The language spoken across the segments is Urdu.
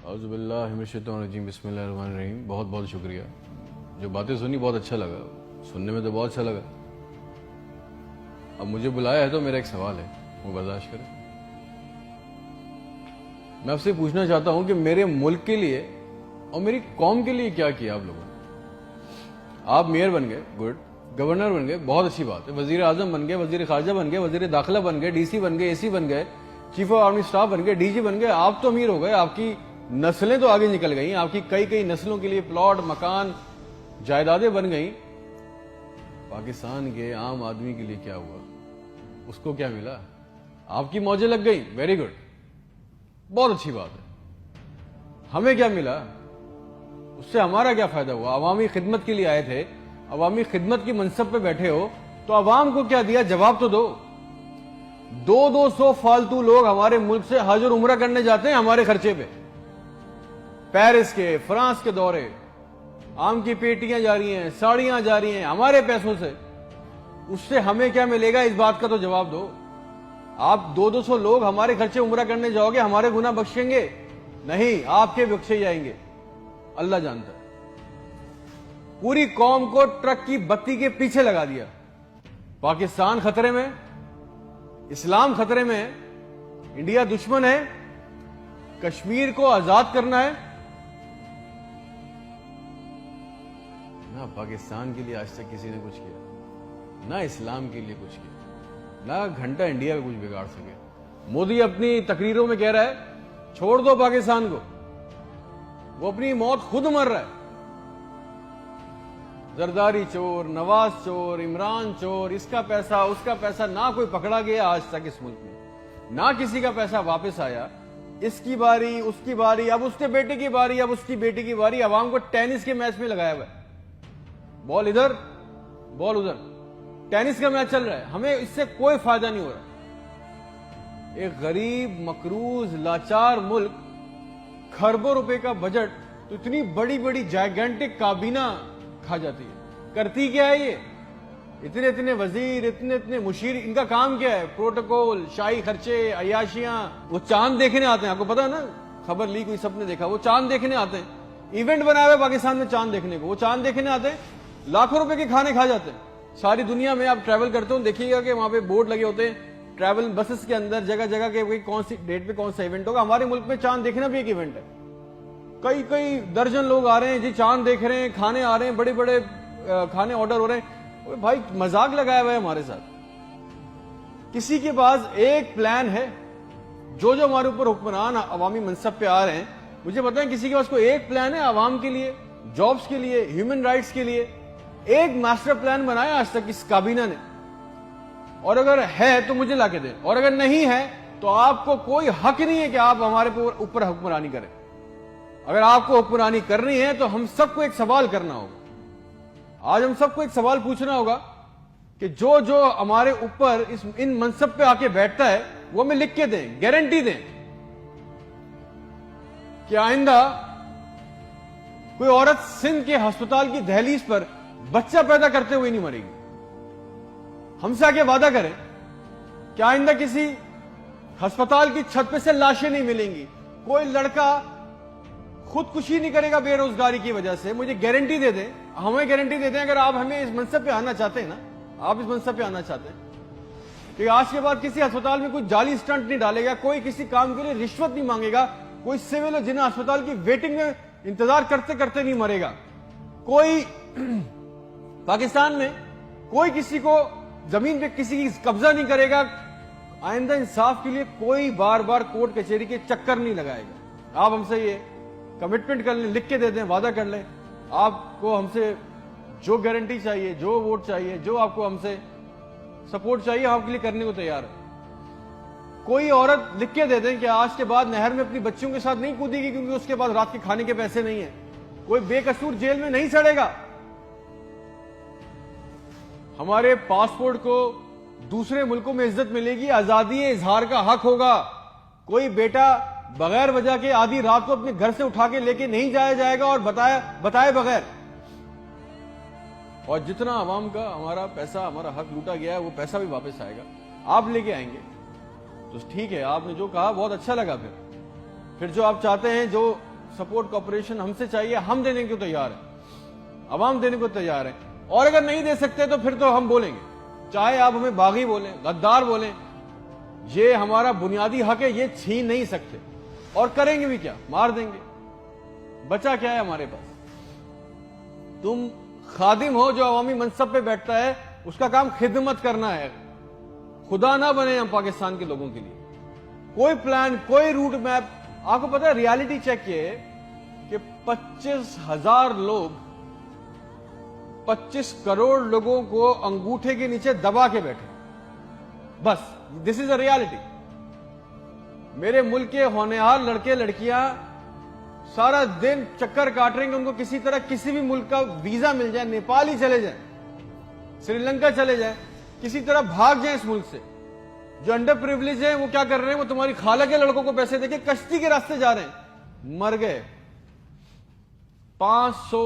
اعوذ باللہ من الشیطان الرجیم، بسم اللہ الرحمن الرحیم۔ بہت بہت شکریہ، جو باتیں سنی بہت اچھا لگا، سننے میں تو بہت اچھا لگا۔ اب مجھے بلایا ہے تو میرا ایک سوال ہے، وہ برداشت کریں۔ میں آپ سے پوچھنا چاہتا ہوں کہ میرے ملک کے لیے اور میری قوم کے لیے کیا کیا آپ لوگوں نے؟ آپ میئر بن گئے، گڈ، گورنر بن گئے، بہت اچھی بات ہے، وزیر اعظم بن گئے، وزیر خارجہ بن گئے، وزیر داخلہ بن گئے، ڈی سی بن گئے، اے سی بن گئے، چیف آف آرمی اسٹاف بن گئے، ڈی جی بن گئے۔ آپ تو امیر ہو گئے، آپ کی نسلیں تو آگے نکل گئیں، آپ کی کئی نسلوں کے لیے پلاٹ، مکان، جائیدادیں بن گئیں۔ پاکستان کے عام آدمی کے لیے کیا ہوا؟ اس کو کیا ملا؟ آپ کی موجیں لگ گئیں، ویری گڈ، بہت اچھی بات ہے۔ ہمیں کیا ملا؟ اس سے ہمارا کیا فائدہ ہوا؟ عوامی خدمت کے لیے آئے تھے، عوامی خدمت کی منصب پہ بیٹھے ہو تو عوام کو کیا دیا؟ جواب تو دو۔ 200 فالتو لوگ ہمارے ملک سے حج اور عمرہ کرنے جاتے ہیں ہمارے خرچے پہ، پیرس کے، فرانس کے دورے، آم کی پیٹیاں جا رہی ہیں، ساڑیاں جا رہی ہیں ہمارے پیسوں سے۔ اس سے ہمیں کیا ملے گا؟ اس بات کا تو جواب دو۔ آپ 200 لوگ ہمارے خرچے عمرہ کرنے جاؤ گے، ہمارے گناہ بخشیں گے؟ نہیں، آپ کے بخشے جائیں گے، اللہ جانتا ہے۔ پوری قوم کو ٹرک کی بتی کے پیچھے لگا دیا۔ پاکستان خطرے میں، اسلام خطرے میں ہے، انڈیا دشمن ہے، کشمیر کو آزاد کرنا ہے۔ نہ پاکستان کے لیے آج تک کسی نے کچھ کیا، نہ اسلام کے لیے کچھ کیا، نہ گھنٹہ انڈیا کا کچھ بگاڑ سکے۔ مودی اپنی تقریروں میں کہہ رہا ہے چھوڑ دو پاکستان کو، وہ اپنی موت خود مر رہا ہے۔ زرداری چور، نواز چور، عمران چور، اس کا پیسہ اس کا پیسہ، نہ کوئی پکڑا گیا آج تک اس ملک میں، نہ کسی کا پیسہ واپس آیا۔ اس کی باری، اس کی باری، اب اس کے بیٹے کی باری، اب اس کی بیٹی کی باری۔ عوام کو ٹینس کے میچ میں لگایا ہوا ہے، بال ادھر بال ادھر، ٹینس کا میچ چل رہا ہے، ہمیں اس سے کوئی فائدہ نہیں ہو رہا۔ ایک غریب، مقروض، لاچار ملک، کھربوں روپے کا بجٹ تو اتنی بڑی بڑی جائگنٹک کابینہ کھا جاتی ہے۔ کرتی کیا ہے یہ؟ اتنے وزیر، اتنے مشیر، ان کا کام کیا ہے؟ پروٹوکول، شاہی خرچے، عیاشیاں۔ وہ چاند دیکھنے آتے ہیں، آپ کو پتا ہے نا، خبر لیک ہوئی، سب نے دیکھا، وہ چاند دیکھنے آتے ہیں، ایونٹ بنایا ہوا ہے پاکستان میں چاند دیکھنے کو، وہ چاند دیکھنے آتے ہیں، لاکھوں روپے کے کھانے کھا جاتے ہیں۔ ساری دنیا میں آپ ٹریول کرتے ہو، دیکھیے گا کہ وہاں پہ بورڈ لگے ہوتے ہیں ٹریول بسز کے اندر، جگہ جگہ کے کون سی ڈیٹ پہ کون سا ایونٹ ہوگا۔ ہمارے ملک میں چاند دیکھنا بھی ایک ایونٹ ہے، کئی درجن لوگ آ رہے ہیں جی، چاند دیکھ رہے ہیں، کھانے آ رہے ہیں، بڑے بڑے کھانے آرڈر ہو رہے ہیں۔ بھائی مذاق لگایا ہوا ہے ہمارے ساتھ۔ کسی کے پاس ایک پلان ہے؟ جو ہمارے اوپر حکمران عوامی منصب پہ آ رہے ہیں، مجھے بتائیں کسی کے پاس کوئی ایک پلان ہے عوام کے لیے، جابز کے لیے، ہیومن رائٹس کے لیے؟ ایک ماسٹر پلان بنایا آج تک اس کابینہ نے؟ اور اگر ہے تو مجھے لا کے دیں، اور اگر نہیں ہے تو آپ کو کوئی حق نہیں ہے کہ آپ ہمارے اوپر حکمرانی کریں۔ اگر آپ کو حکمرانی کرنی ہے تو ہم سب کو ایک سوال کرنا ہوگا، آج ہم سب کو ایک سوال پوچھنا ہوگا کہ جو ہمارے اوپر ان منصب پہ آ کے بیٹھتا ہے وہ ہمیں لکھ کے دیں، گارنٹی دیں کہ آئندہ کوئی عورت سندھ کے ہسپتال کی دہلیز پر بچہ پیدا کرتے ہوئے نہیں مرے گی۔ ہم سے آگے وعدہ کریں کہ آئندہ کسی ہسپتال کی چھت پہ سے لاشیں نہیں ملیں گی، کوئی لڑکا خودکشی نہیں کرے گا بے روزگاری کی وجہ سے۔ مجھے گارنٹی دے دیں، ہمیں گارنٹی دے دیں، اگر آپ ہمیں اس منصب پہ آنا چاہتے ہیں نا، آپ اس منصب پہ آنا چاہتے ہیں کہ آج کے بعد کسی ہسپتال میں کوئی جعلی سٹنٹ نہیں ڈالے گا، کوئی کسی کام کے لیے رشوت نہیں مانگے گا، کوئی سول جنہ ہسپتال کی ویٹنگ میں انتظار کرتے کرتے نہیں مرے گا، کوئی پاکستان میں کوئی کسی کو زمین پہ کسی کی قبضہ نہیں کرے گا، آئندہ انصاف کے لیے کوئی بار بار کورٹ کچہری کے چکر نہیں لگائے گا۔ آپ ہم سے یہ کمٹمنٹ کر لیں، لکھ کے دے دیں، وعدہ کر لیں، آپ کو ہم سے جو گارنٹی چاہیے، جو ووٹ چاہیے، جو آپ کو ہم سے سپورٹ چاہیے، ہم آپ کے لیے کرنے کو تیار ہے۔ کوئی عورت لکھ کے دے دیں کہ آج کے بعد نہر میں اپنی بچیوں کے ساتھ نہیں کودے گی کیونکہ اس کے پاس رات کے کھانے کے پیسے نہیں ہیں، کوئی بے قصور جیل میں نہیں سڑے گا، ہمارے پاسپورٹ کو دوسرے ملکوں میں عزت ملے گی، آزادی اظہار کا حق ہوگا، کوئی بیٹا بغیر وجہ کے آدھی رات کو اپنے گھر سے اٹھا کے لے کے نہیں جایا جائے گا اور بتائے بغیر۔ اور جتنا عوام کا ہمارا پیسہ، ہمارا حق لوٹا گیا ہے، وہ پیسہ بھی واپس آئے گا، آپ لے کے آئیں گے تو ٹھیک ہے۔ آپ نے جو کہا بہت اچھا لگا۔ پھر جو آپ چاہتے ہیں، جو سپورٹ کوپریشن ہم سے چاہیے, ہم دینے کو تیار ہیں, عوام دینے کو تیار ہے. اور اگر نہیں دے سکتے تو پھر تو ہم بولیں گے, چاہے آپ ہمیں باغی بولیں, غدار بولیں, یہ ہمارا بنیادی حق ہے, یہ چھین نہیں سکتے. اور کریں گے بھی کیا, مار دیں گے. بچا کیا ہے ہمارے پاس؟ تم خادم ہو جو عوامی منصب پہ بیٹھتا ہے, اس کا کام خدمت کرنا ہے. خدا نہ بنے ہم پاکستان کے لوگوں کے لیے. کوئی پلان, کوئی روٹ میپ. آپ کو پتا ہے ریالٹی چیک یہ ہے کہ 25,000 لوگ 25 کروڑ لوگوں کو انگوٹھے کے نیچے دبا کے بیٹھے. بس دس از اے ریالٹی. میرے ملک کے ہونہار لڑکے لڑکیاں سارا دن چکر کاٹ رہے ہیں کہ ان کو کسی طرح کسی بھی ملک کا ویزا مل جائے, نیپال ہی چلے جائیں, سری لنکا چلے جائیں, کسی طرح بھاگ جائیں اس ملک سے. جو انڈر پریویلیج ہیں وہ کیا کر رہے ہیں, وہ تمہاری خالہ کے لڑکوں کو پیسے دے کے کشتی کے راستے جا رہے ہیں. مر گئے 500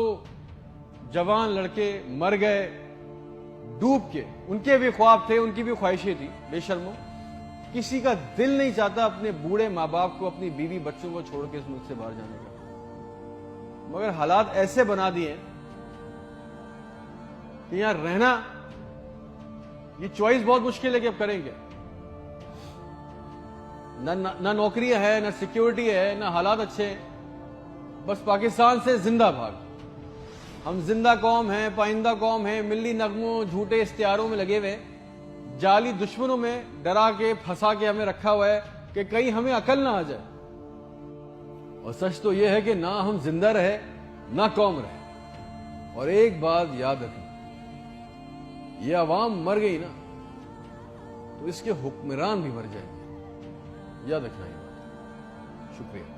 جوان لڑکے, مر گئے ڈوب کے. ان کے بھی خواب تھے, ان کی بھی خواہشیں تھی. بے شرمو, کسی کا دل نہیں چاہتا اپنے بوڑھے ماں باپ کو, اپنی بیوی بچوں کو چھوڑ کے اس ملک سے باہر جانے کا. مگر حالات ایسے بنا دیے کہ یہاں رہنا, یہ چوائس بہت مشکل ہے کہ اب کریں گے. نہ نوکریاں ہے, نہ سیکیورٹی ہے, نہ حالات اچھے ہیں. بس پاکستان سے زندہ بھاگ. ہم زندہ قوم ہیں, پائندہ قوم ہیں, ملی نغموں جھوٹے اشتہاروں میں لگے ہوئے, جعلی دشمنوں میں ڈرا کے پھنسا کے ہمیں رکھا ہوا ہے کہ کہیں ہمیں عقل نہ آ جائے. اور سچ تو یہ ہے کہ نہ ہم زندہ رہے نہ قوم رہے. اور ایک بات یاد رکھنا, یہ عوام مر گئی نا تو اس کے حکمران بھی مر جائیں گے. یاد رکھنا یہ بات. شکریہ.